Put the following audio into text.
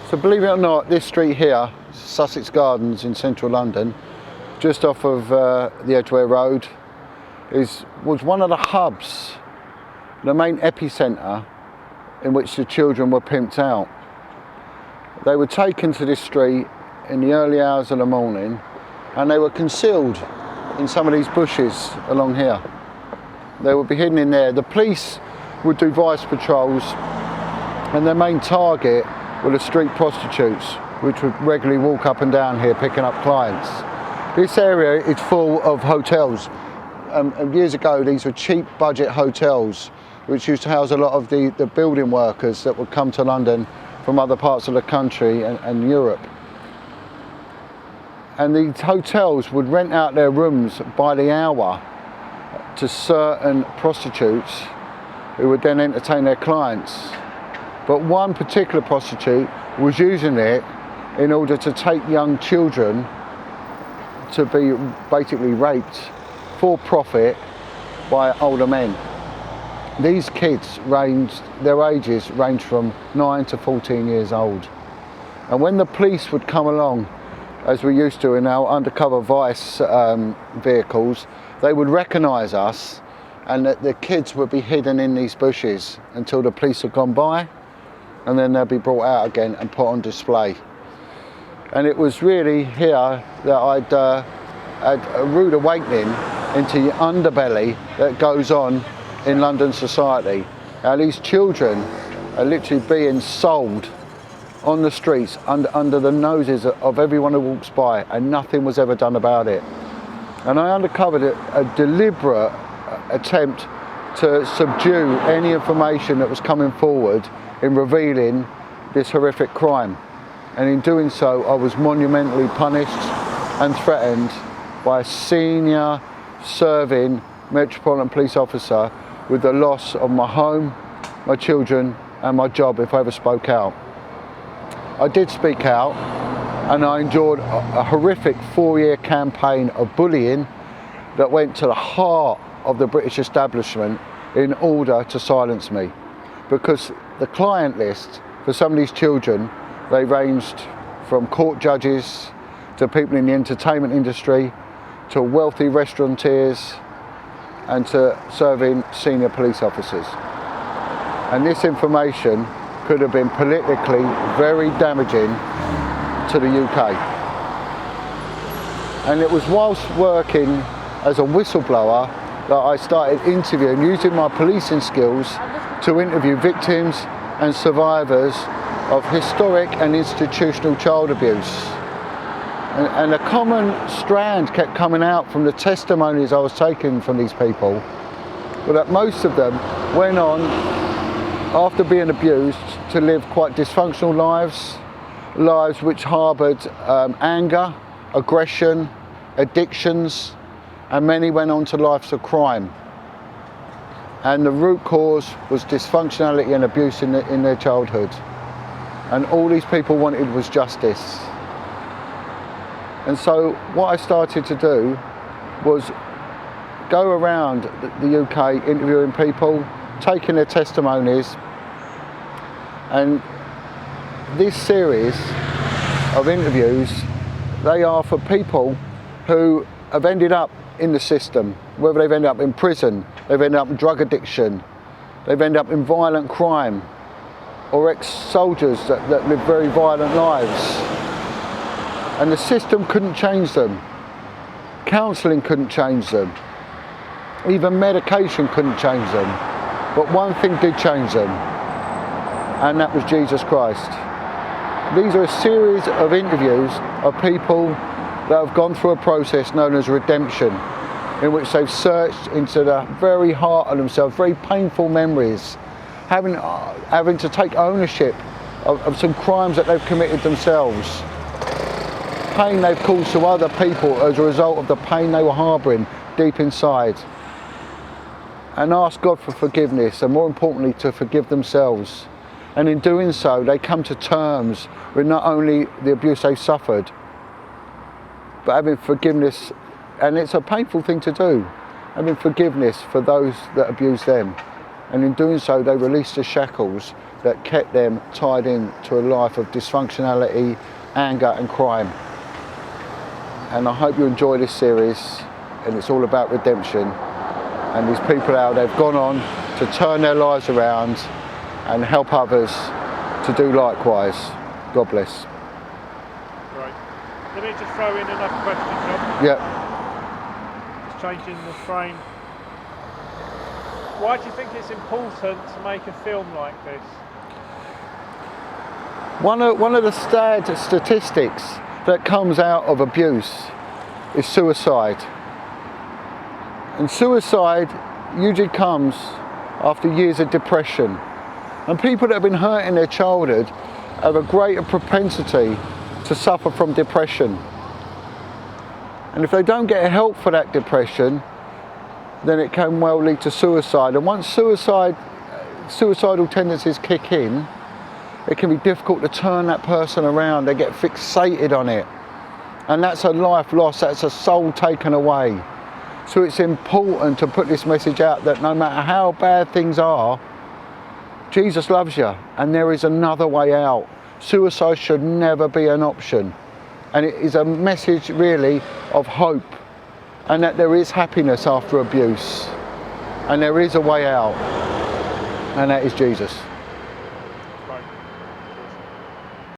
So believe it or not, this street here, Sussex Gardens in central London, just off of the Edgware Road, was one of the hubs, the main epicentre in which the children were pimped out. They were taken to this street in the early hours of the morning and they were concealed in some of these bushes along here. They would be hidden in there. The police would do vice patrols and their main target were the street prostitutes, which would regularly walk up and down here picking up clients. This area is full of hotels. Years ago, these were cheap budget hotels, which used to house a lot of the building workers that would come to London from other parts of the country and Europe. And these hotels would rent out their rooms by the hour to certain prostitutes who would then entertain their clients. But one particular prostitute was using it in order to take young children to be basically raped for profit by older men. These kids their ages ranged from 9 to 14 years old. And when the police would come along, as we used to in our undercover vice vehicles, they would recognise us and that the kids would be hidden in these bushes until the police had gone by, and then they'd be brought out again and put on display. And it was really here that I'd had a rude awakening into the underbelly that goes on in London society. Now these children are literally being sold on the streets under the noses of everyone who walks by, and nothing was ever done about it. And I uncovered a deliberate attempt to subdue any information that was coming forward in revealing this horrific crime. And in doing so, I was monumentally punished and threatened by a senior serving Metropolitan Police officer with the loss of my home, my children and my job if I ever spoke out. I did speak out and I endured a horrific 4-year campaign of bullying that went to the heart of the British establishment in order to silence me. Because the client list for some of these children, they ranged from court judges to people in the entertainment industry to wealthy restaurateurs and to serving senior police officers. And this information could have been politically very damaging to the UK. And it was whilst working as a whistleblower that I started interviewing, using my policing skills to interview victims and survivors of historic and institutional child abuse. And a common strand kept coming out from the testimonies I was taking from these people, but that most of them went on, after being abused, to live quite dysfunctional lives which harboured anger, aggression, addictions, and many went on to lives of crime. And the root cause was dysfunctionality and abuse in their childhood. And all these people wanted was justice. And so what I started to do was go around the UK interviewing people, taking their testimonies, and this series of interviews, they are for people who have ended up in the system, whether they've ended up in prison, they've ended up in drug addiction, they've ended up in violent crime, or ex-soldiers that live very violent lives. And the system couldn't change them. Counselling couldn't change them. Even medication couldn't change them. But one thing did change them, and that was Jesus Christ. These are a series of interviews of people that have gone through a process known as redemption, in which they've searched into the very heart of themselves, very painful memories, having to take ownership of some crimes that they've committed themselves, pain they've caused to other people as a result of the pain they were harbouring deep inside, and ask God for forgiveness, and more importantly to forgive themselves. And in doing so, they come to terms with not only the abuse they've suffered, but having forgiveness, and it's a painful thing to do, having forgiveness for those that abuse them. And in doing so, they released the shackles that kept them tied in to a life of dysfunctionality, anger and crime. And I hope you enjoy this series, and it's all about redemption. And these people out there have gone on to turn their lives around and help others to do likewise. God bless. Right. Let me just throw in another question, Jon. Yeah. Just changing the frame. Why do you think it's important to make a film like this? One of the sad statistics that comes out of abuse is suicide. And suicide usually comes after years of depression. And people that have been hurt in their childhood have a greater propensity to suffer from depression. And if they don't get help for that depression, then it can well lead to suicide. And once suicidal tendencies kick in, it can be difficult to turn that person around. They get fixated on it. And that's a life lost, that's a soul taken away. So it's important to put this message out that no matter how bad things are, Jesus loves you and there is another way out. Suicide should never be an option. And it is a message really of hope, and that there is happiness after abuse, and there is a way out, and that is Jesus.